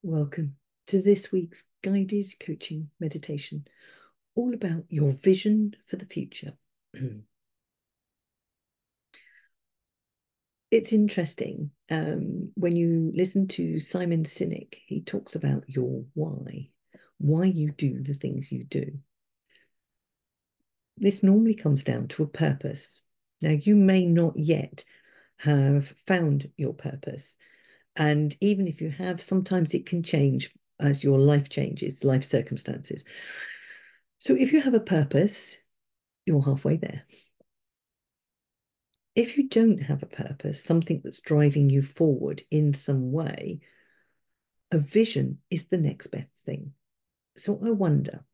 Welcome to this week's guided coaching meditation, all about your vision for the future. It's interesting when you listen to Simon Sinek, he talks about your why you do the things you do. This normally comes down to a purpose. Now, you may not yet have found your purpose. And even if you have, sometimes it can change as your life changes, life circumstances. So if you have a purpose, you're halfway there. If you don't have a purpose, something that's driving you forward in some way, a vision is the next best thing. So I wonder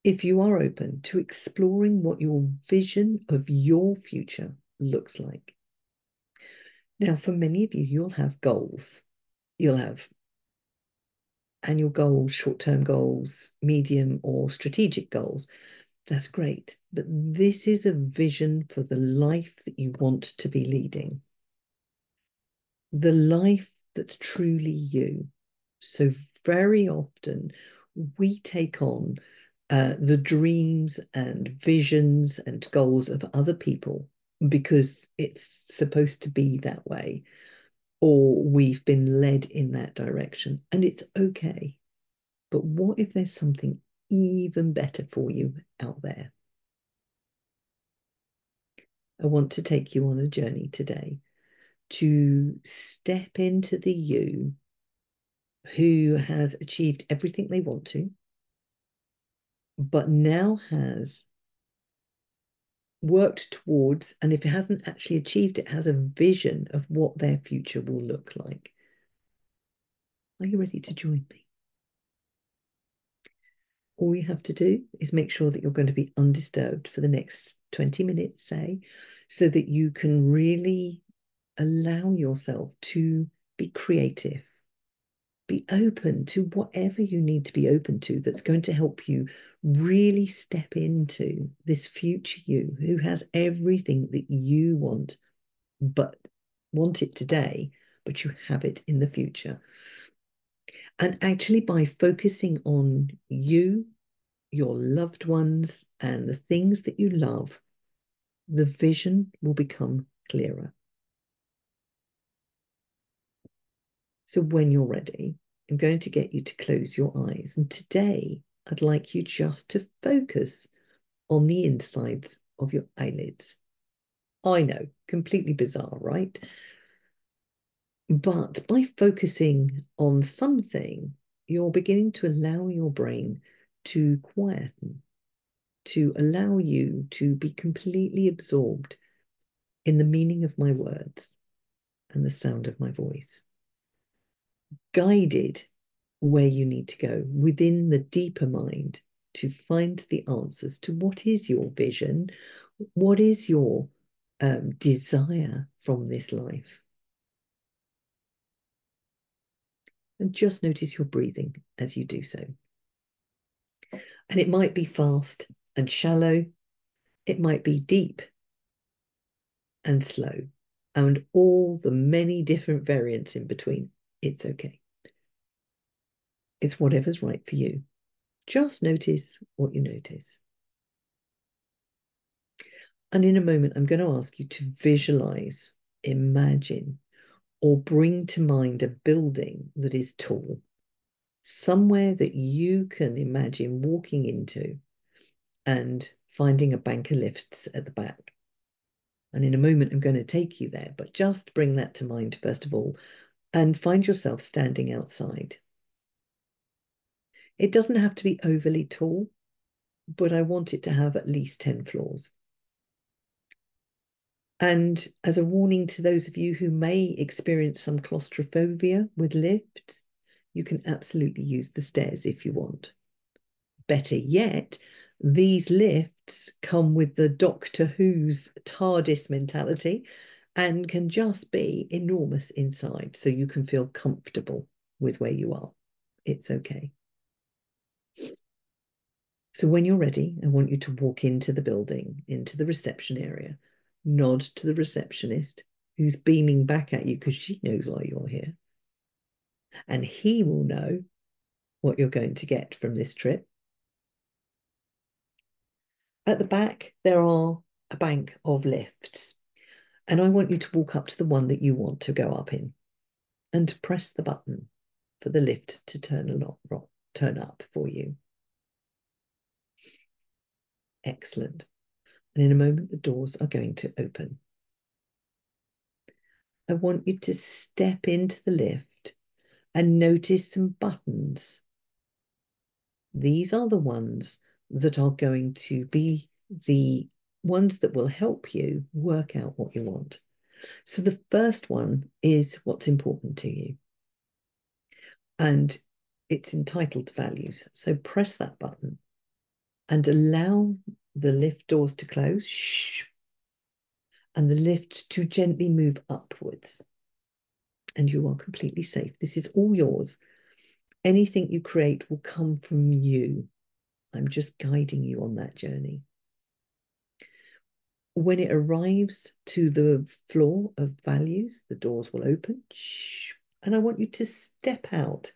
if you are open to exploring what your vision of your future looks like. Now, for many of you, you'll have goals. You'll have annual goals, short-term goals, medium or strategic goals. That's great. But this is a vision for the life that you want to be leading. The life that's truly you. So very often we take on the dreams and visions and goals of other people because it's supposed to be that way, or we've been led in that direction, and it's okay. But what if there's something even better for you out there? I want to take you on a journey today to step into the you who has achieved everything they want to, but now has worked towards, and if it hasn't actually achieved it, has a vision of what their future will look like. Are you ready to join me? All you have to do is make sure that you're going to be undisturbed for the next 20 minutes, say, so that you can really allow yourself to be creative. Be open to whatever you need to be open to that's going to help you really step into this future you who has everything that you want, but want it today, but you have it in the future. And actually, by focusing on you, your loved ones, and the things that you love, the vision will become clearer. So when you're ready, I'm going to get you to close your eyes. And today, I'd like you just to focus on the insides of your eyelids. I know, completely bizarre, right? But by focusing on something, you're beginning to allow your brain to quieten, to allow you to be completely absorbed in the meaning of my words and the sound of my voice, guided where you need to go within the deeper mind to find the answers to what is your vision, what is your desire from this life. And just notice your breathing as you do so. And it might be fast and shallow, it might be deep and slow, and all the many different variants in between. It's okay. It's whatever's right for you. Just notice what you notice. And in a moment, I'm going to ask you to visualize, imagine, or bring to mind a building that is tall, somewhere that you can imagine walking into and finding a bank of lifts at the back. And in a moment, I'm going to take you there, but just bring that to mind first of all, and find yourself standing outside. It doesn't have to be overly tall, but I want it to have at least 10 floors. And as a warning to those of you who may experience some claustrophobia with lifts, you can absolutely use the stairs if you want. Better yet, these lifts come with the Doctor Who's TARDIS mentality and can just be enormous inside, so you can feel comfortable with where you are. It's okay. So when you're ready, I want you to walk into the building, into the reception area. Nod to the receptionist who's beaming back at you because she knows why you're here. and he will know what you're going to get from this trip. At the back, there are a bank of lifts, and I want you to walk up to the one that you want to go up in and press the button for the lift to turn up for you. Excellent. And in a moment, the doors are going to open. I want you to step into the lift and notice some buttons. These are the ones that are going to be the ones that will help you work out what you want. So the first one is what's important to you. And it's entitled values. So press that button and allow the lift doors to close. Shh, and the lift to gently move upwards. And you are completely safe. This is all yours. Anything you create will come from you. I'm just guiding you on that journey. When it arrives to the floor of values, the doors will open. Shh, and I want you to step out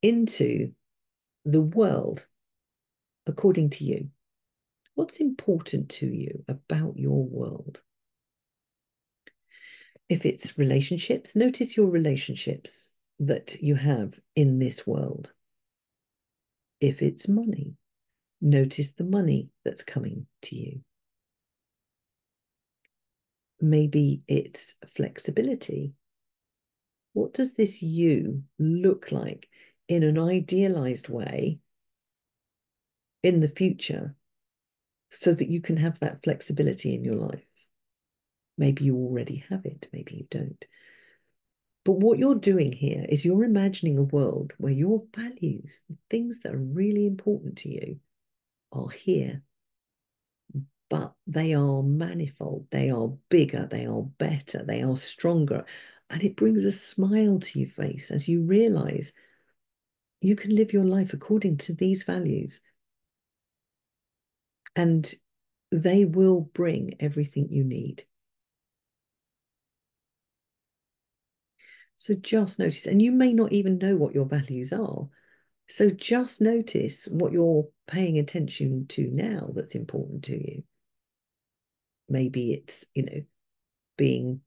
into the world according to you. What's important to you about your world? If it's relationships, notice your relationships that you have in this world. If it's money, notice the money that's coming to you. Maybe it's flexibility. What does this you look like in an idealized way in the future so that you can have that flexibility in your life? Maybe you already have it, maybe you don't. But what you're doing here is you're imagining a world where your values, things that are really important to you, are here. But they are manifold, they are bigger, they are better, they are stronger. And it brings a smile to your face as you realize you can live your life according to these values. And they will bring everything you need. So just notice, and you may not even know what your values are. So just notice what you're paying attention to now that's important to you. Maybe it's, being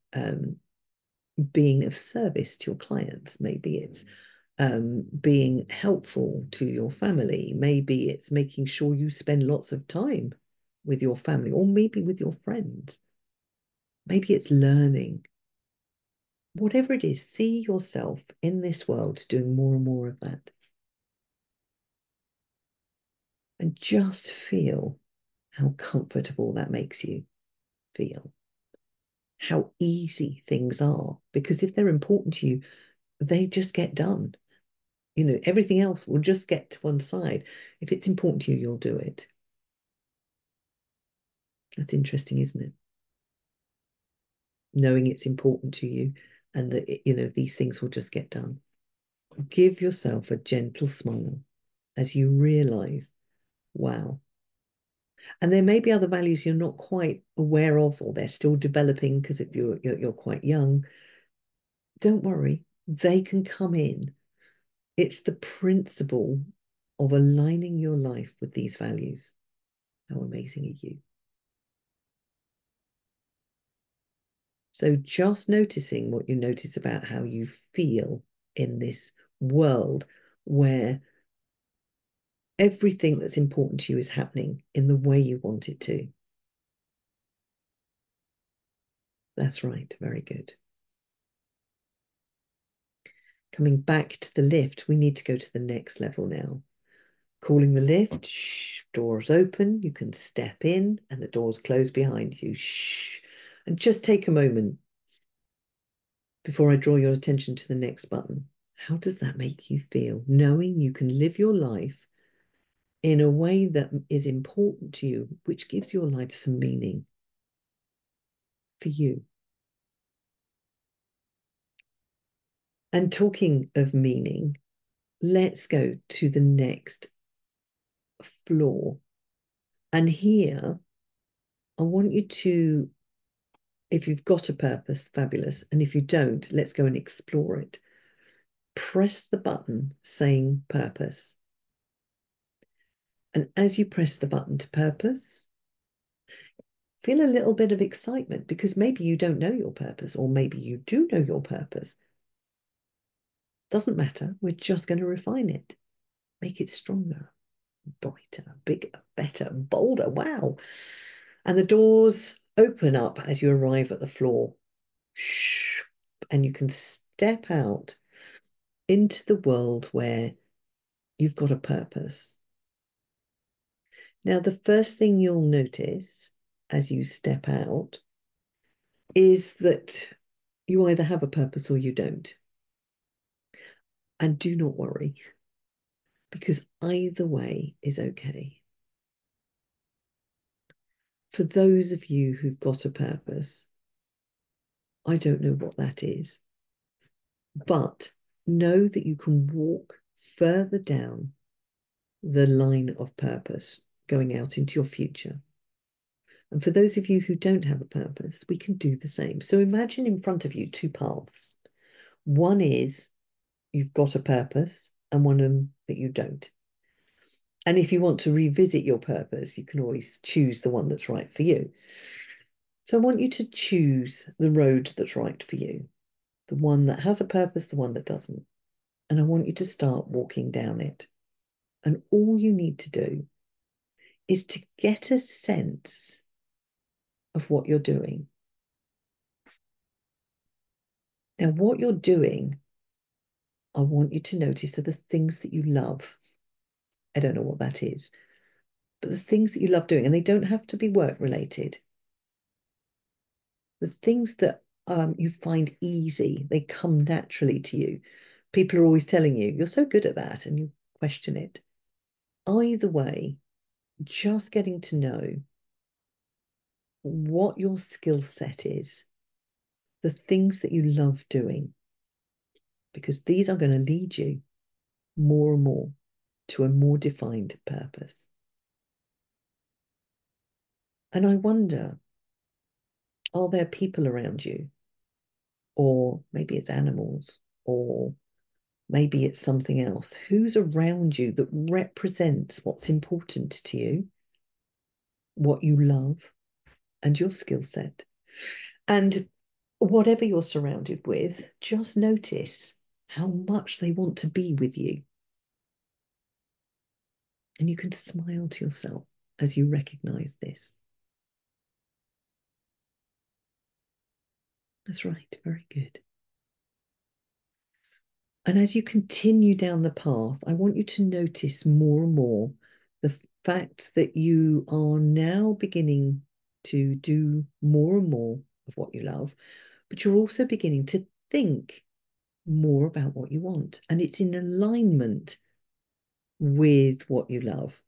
being of service to your clients. Maybe it's being helpful to your family. Maybe it's making sure you spend lots of time with your family, or maybe with your friends. Maybe it's learning. Whatever it is, see yourself in this world doing more and more of that. And just feel how comfortable that makes you feel. How easy things are. Because if they're important to you, they just get done. Everything else will just get to one side. If it's important to you, you'll do it. That's interesting, isn't it? Knowing it's important to you and that, these things will just get done. Give yourself a gentle smile as you realize, wow. And there may be other values you're not quite aware of, or they're still developing because if you're quite young. Don't worry, they can come in. It's the principle of aligning your life with these values. How amazing are you? So just noticing what you notice about how you feel in this world where everything that's important to you is happening in the way you want it to. That's right. Very good. Coming back to the lift, we need to go to the next level now. Calling the lift, shh, doors open, you can step in and the doors close behind you. Shh. And just take a moment before I draw your attention to the next button. How does that make you feel? Knowing you can live your life in a way that is important to you, which gives your life some meaning for you. And talking of meaning, let's go to the next floor. And here, I want you to, if you've got a purpose, fabulous. And if you don't, let's go and explore it. press the button saying purpose. And as you press the button to purpose, feel a little bit of excitement because maybe you don't know your purpose, or maybe you do know your purpose. Doesn't matter. We're just going to refine it, make it stronger, brighter, bigger, better, bolder. Wow. And the doors open up as you arrive at the floor. Shh. And you can step out into the world where you've got a purpose. Now, the first thing you'll notice as you step out is that you either have a purpose or you don't. And do not worry, because either way is okay. For those of you who've got a purpose, I don't know what that is, but know that you can walk further down the line of purpose going out into your future. And for those of you who don't have a purpose, we can do the same. So imagine in front of you two paths. One is you've got a purpose, and one that you don't. And if you want to revisit your purpose, you can always choose the one that's right for you. So I want you to choose the road that's right for you, the one that has a purpose, the one that doesn't. And I want you to start walking down it. And all you need to do is to get a sense of what you're doing. Now, what you're doing, I want you to notice are the things that you love. I don't know what that is, but the things that you love doing, and they don't have to be work related. The things that you find easy, they come naturally to you. People are always telling you, you're so good at that, and you question it. Either way, just getting to know what your skill set is, the things that you love doing, because these are going to lead you more and more to a more defined purpose. And I wonder, are there people around you? Or maybe it's animals, or maybe it's something else. Who's around you that represents what's important to you, what you love, and your skill set? And whatever you're surrounded with, just notice how much they want to be with you. And you can smile to yourself as you recognize this. That's right. Very good. And as you continue down the path, I want you to notice more and more the fact that you are now beginning to do more and more of what you love, but you're also beginning to think more about what you want. And it's in alignment with what you love.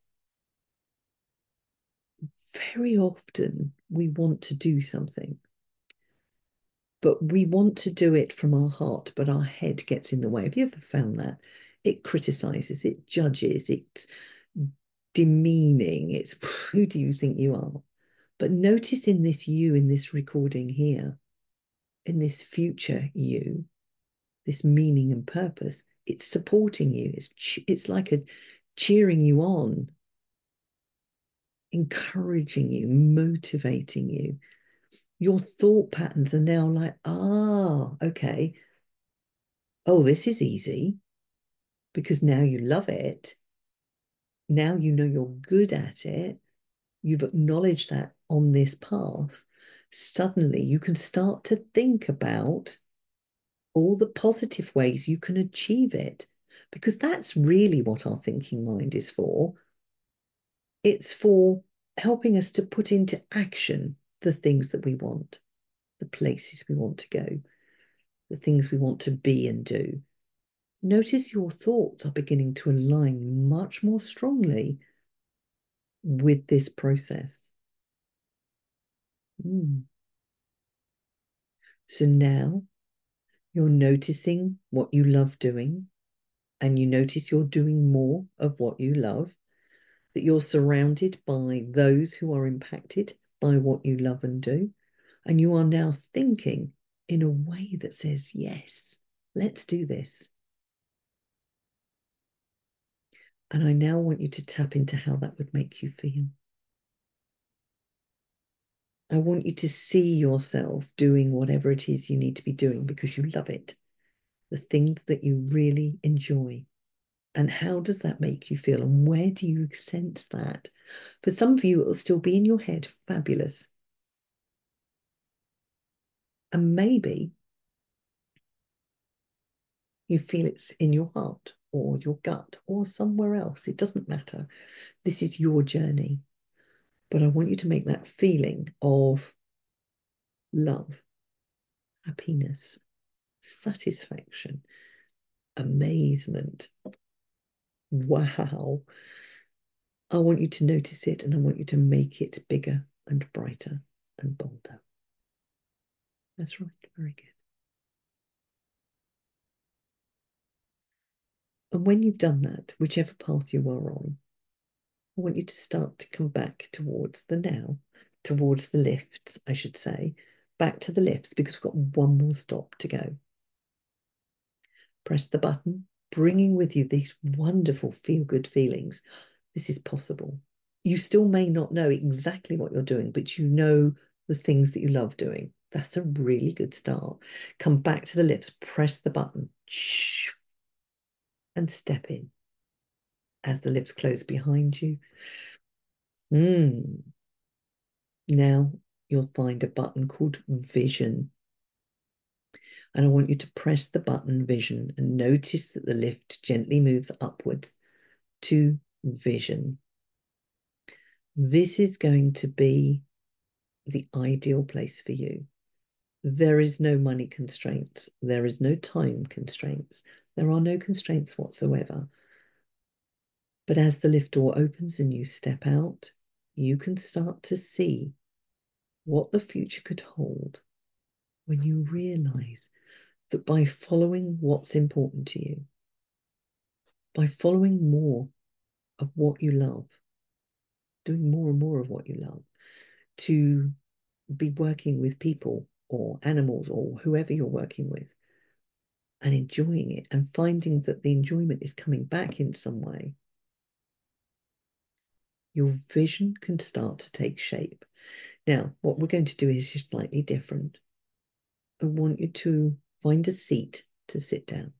Very often we want to do something, but we want to do it from our heart, but our head gets in the way. Have you ever found that? It criticizes, it judges, it's demeaning, it's who do you think you are? But notice in this you, in this recording here, in this future you, this meaning and purpose, it's supporting you. It's like a cheering you on, encouraging you, motivating you. Your thought patterns are now like, okay. Oh, this is easy because now you love it. Now you know you're good at it. You've acknowledged that on this path. Suddenly you can start to think about all the positive ways you can achieve it, because that's really what our thinking mind is for. It's for helping us to put into action the things that we want, the places we want to go, the things we want to be and do. Notice your thoughts are beginning to align much more strongly with this process. So now you're noticing what you love doing, and you notice you're doing more of what you love, that you're surrounded by those who are impacted by what you love and do. And you are now thinking in a way that says, yes, let's do this. And I now want you to tap into how that would make you feel. I want you to see yourself doing whatever it is you need to be doing because you love it, the things that you really enjoy. And how does that make you feel? And where do you sense that? For some of you, it will still be in your head, fabulous. And maybe you feel it's in your heart or your gut or somewhere else. It doesn't matter. This is your journey. But I want you to make that feeling of love, happiness, satisfaction, amazement. Wow. I want you to notice it and I want you to make it bigger and brighter and bolder. That's right. Very good. And when you've done that, whichever path you are on, I want you to start to come back towards the now, towards the lifts, I should say, back to the lifts because we've got one more stop to go. Press the button, bringing with you these wonderful feel-good feelings. This is possible. You still may not know exactly what you're doing, but you know the things that you love doing. That's a really good start. Come back to the lifts, press the button, and step in. As the lifts close behind you, now you'll find a button called Vision. And I want you to press the button Vision and notice that the lift gently moves upwards to Vision. This is going to be the ideal place for you. There is no money constraints. There is no time constraints. There are no constraints whatsoever. But as the lift door opens and you step out, you can start to see what the future could hold when you realize that by following what's important to you, by following more of what you love, doing more and more of what you love, to be working with people or animals or whoever you're working with and enjoying it and finding that the enjoyment is coming back in some way, your vision can start to take shape. Now, what we're going to do is just slightly different. I want you to find a seat to sit down.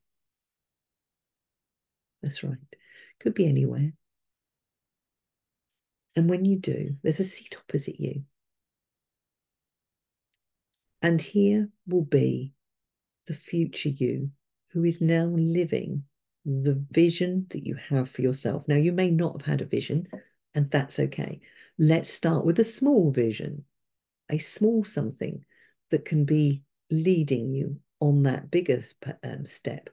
That's right. Could be anywhere. And when you do, there's a seat opposite you. And here will be the future you who is now living the vision that you have for yourself. Now, you may not have had a vision, and that's okay. Let's start with a small vision, a small something that can be leading you on that bigger step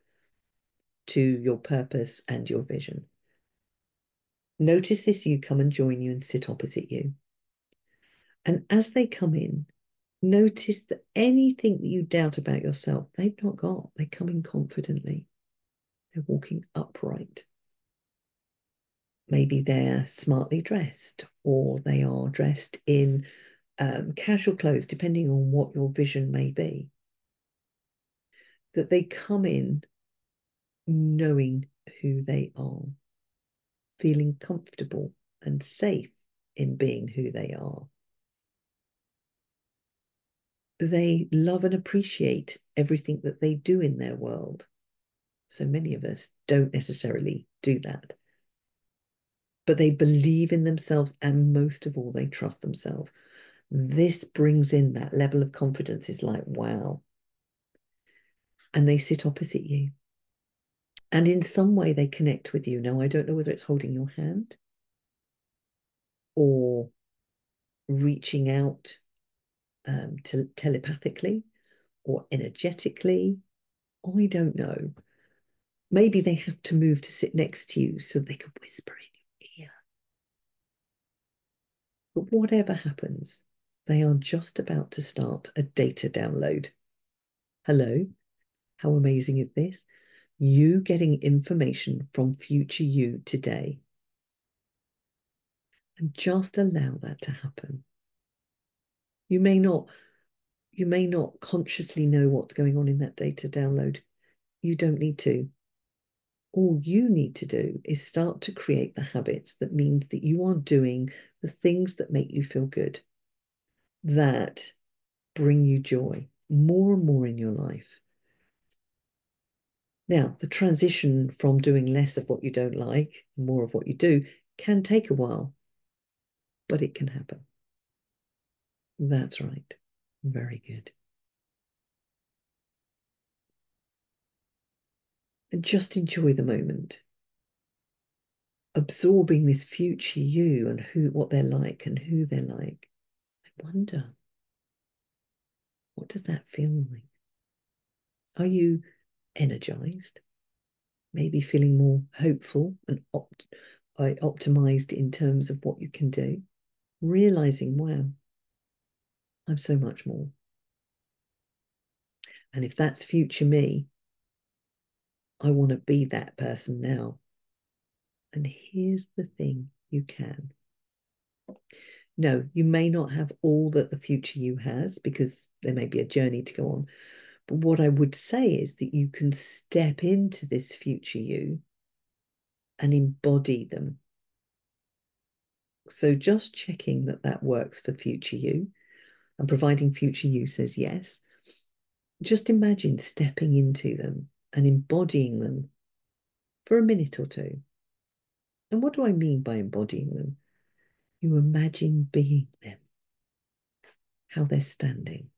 to your purpose and your vision. Notice this you come and join you and sit opposite you. And as they come in, notice that anything that you doubt about yourself, they've not got. They come in confidently. They're walking upright. Maybe they're smartly dressed or they are dressed in casual clothes, depending on what your vision may be. That they come in knowing who they are, feeling comfortable and safe in being who they are. They love and appreciate everything that they do in their world. So many of us don't necessarily do that. But they believe in themselves and most of all, they trust themselves. This brings in that level of confidence. It's like, wow. And they sit opposite you. And in some way, they connect with you. Now, I don't know whether it's holding your hand or reaching out telepathically or energetically. I don't know. Maybe they have to move to sit next to you so they can whisper in your ear. But whatever happens, they are just about to start a data download. Hello, how amazing is this? You getting information from future you today. And just allow that to happen. You may not consciously know what's going on in that data download. You don't need to. All you need to do is start to create the habits that means that you are doing the things that make you feel good, that bring you joy more and more in your life. Now, the transition from doing less of what you don't like, more of what you do, can take a while, but it can happen. That's right. Very good. And just enjoy the moment, absorbing this future you and what they're like and who they're like. I wonder, what does that feel like? Are you energized? Maybe feeling more hopeful and optimized in terms of what you can do? Realizing, wow, I'm so much more. And if that's future me, I want to be that person now. And here's the thing, you can. No, you may not have all that the future you has because there may be a journey to go on. But what I would say is that you can step into this future you and embody them. So just checking that that works for future you and providing future you says yes. Just imagine stepping into them and embodying them for a minute or two. And what do I mean by embodying them? You imagine being them, how they're standing,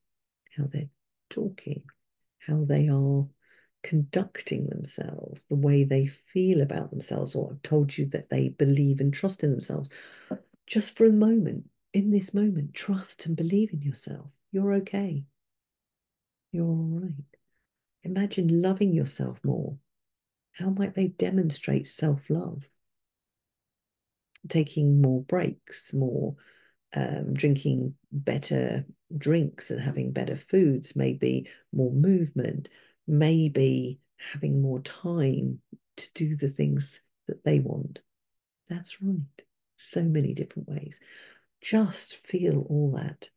how they're talking, how they are conducting themselves, the way they feel about themselves, or have told you that they believe and trust in themselves. Just for a moment, in this moment, trust and believe in yourself. You're okay. You're all right. Imagine loving yourself more. How might they demonstrate self-love? Taking more breaks, more drinking better drinks and having better foods, maybe more movement, maybe having more time to do the things that they want. That's right. So many different ways. Just feel all that.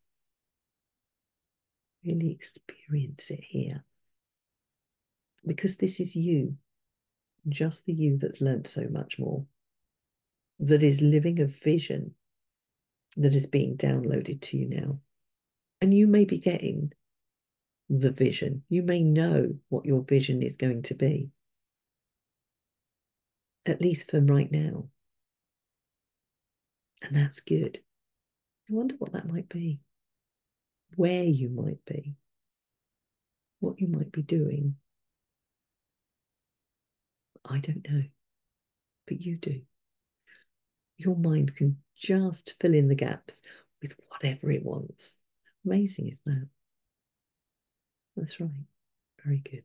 Really experience it here. Because this is you, just the you that's learnt so much more, that is living a vision that is being downloaded to you now. And you may be getting the vision. You may know what your vision is going to be, at least for right now. And that's good. I wonder what that might be, where you might be, what you might be doing. I don't know, but you do. Your mind can just fill in the gaps with whatever it wants. Amazing is that? That's right. Very good.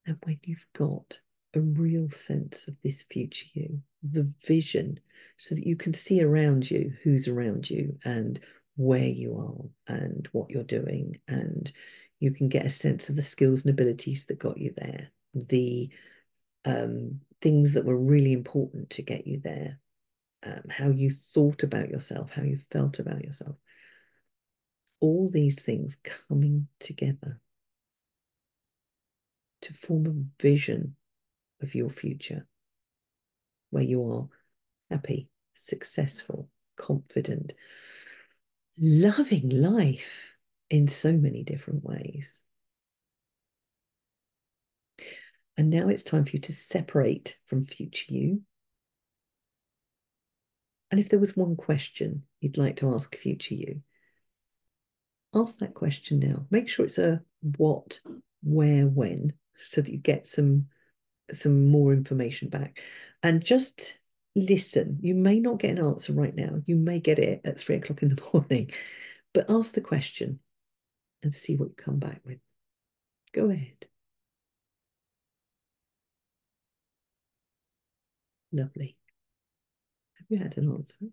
And when you've got a real sense of this future you, the vision, so that you can see around you who's around you and where you are and what you're doing, and you can get a sense of the skills and abilities that got you there, the things that were really important to get you there, how you thought about yourself, how you felt about yourself. All these things coming together to form a vision of your future where you are happy, successful, confident, loving life in so many different ways. And now it's time for you to separate from future you. And if there was one question you'd like to ask future you, ask that question now. Make sure it's a what, where, when, so that you get some more information back. And just listen. You may not get an answer right now. You may get it at 3 o'clock in the morning, but ask the question and see what you come back with. Go ahead. Lovely. Have you had an answer?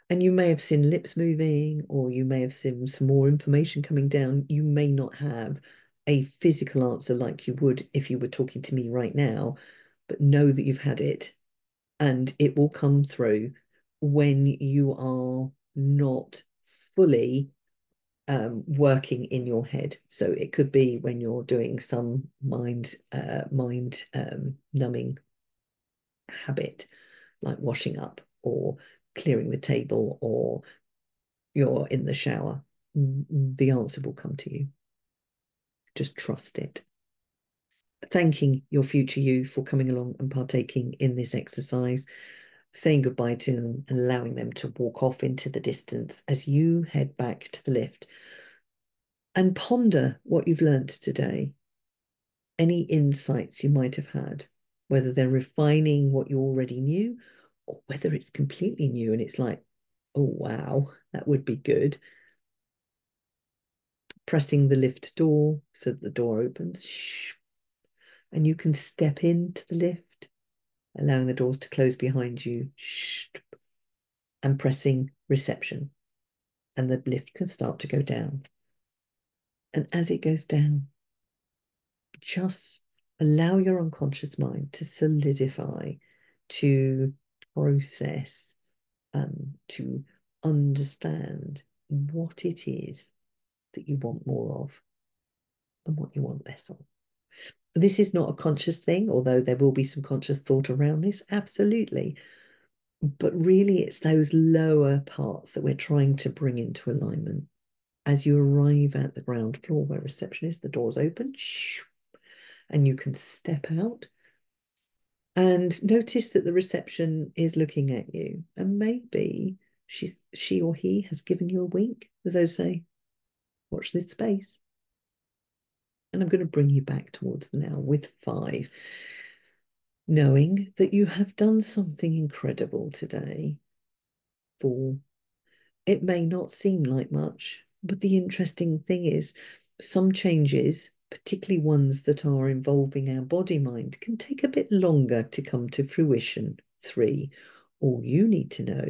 And you may have seen lips moving, or you may have seen some more information coming down. You may not have a physical answer like you would if you were talking to me right now, but know that you've had it and it will come through when you are not fully working in your head. So it could be when you're doing some mind numbing habit, like washing up or clearing the table, or you're in the shower. The answer will come to you. Just trust it. Thanking your future you for coming along and partaking in this exercise, saying goodbye to them and allowing them to walk off into the distance as you head back to the lift and ponder what you've learnt today, any insights you might have had, whether they're refining what you already knew or whether it's completely new and it's like, oh, wow, that would be good. Pressing the lift door so that the door opens, shh, and you can step into the lift, allowing the doors to close behind you, shh, and pressing reception, and the lift can start to go down. And as it goes down, just allow your unconscious mind to solidify, to process, to understand what it is that you want more of and what you want less of. This is not a conscious thing, although there will be some conscious thought around this, absolutely. But really, it's those lower parts that we're trying to bring into alignment. As you arrive at the ground floor where reception is, the doors open, and you can step out and notice that the reception is looking at you. And maybe she or he has given you a wink, as though to say, watch this space. And I'm going to bring you back towards the now with 5, knowing that you have done something incredible today. 4, it may not seem like much, but the interesting thing is some changes, particularly ones that are involving our body mind, can take a bit longer to come to fruition. 3, all you need to know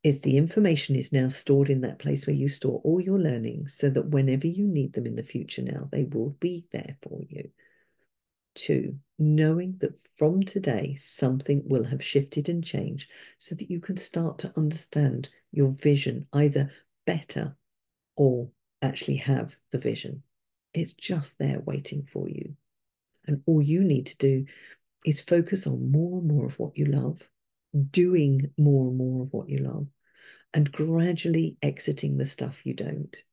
is the information is now stored in that place where you store all your learnings so that whenever you need them in the future now, they will be there for you. 2, knowing that from today, something will have shifted and changed so that you can start to understand your vision either better or actually have the vision. It's just there waiting for you. And all you need to do is focus on more and more of what you love, doing more and more of what you love, and gradually exiting the stuff you don't.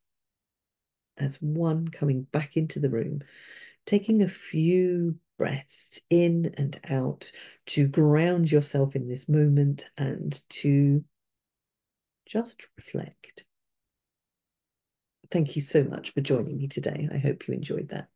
As one coming back into the room, taking a few breaths in and out to ground yourself in this moment and to just reflect. Thank you so much for joining me today. I hope you enjoyed that.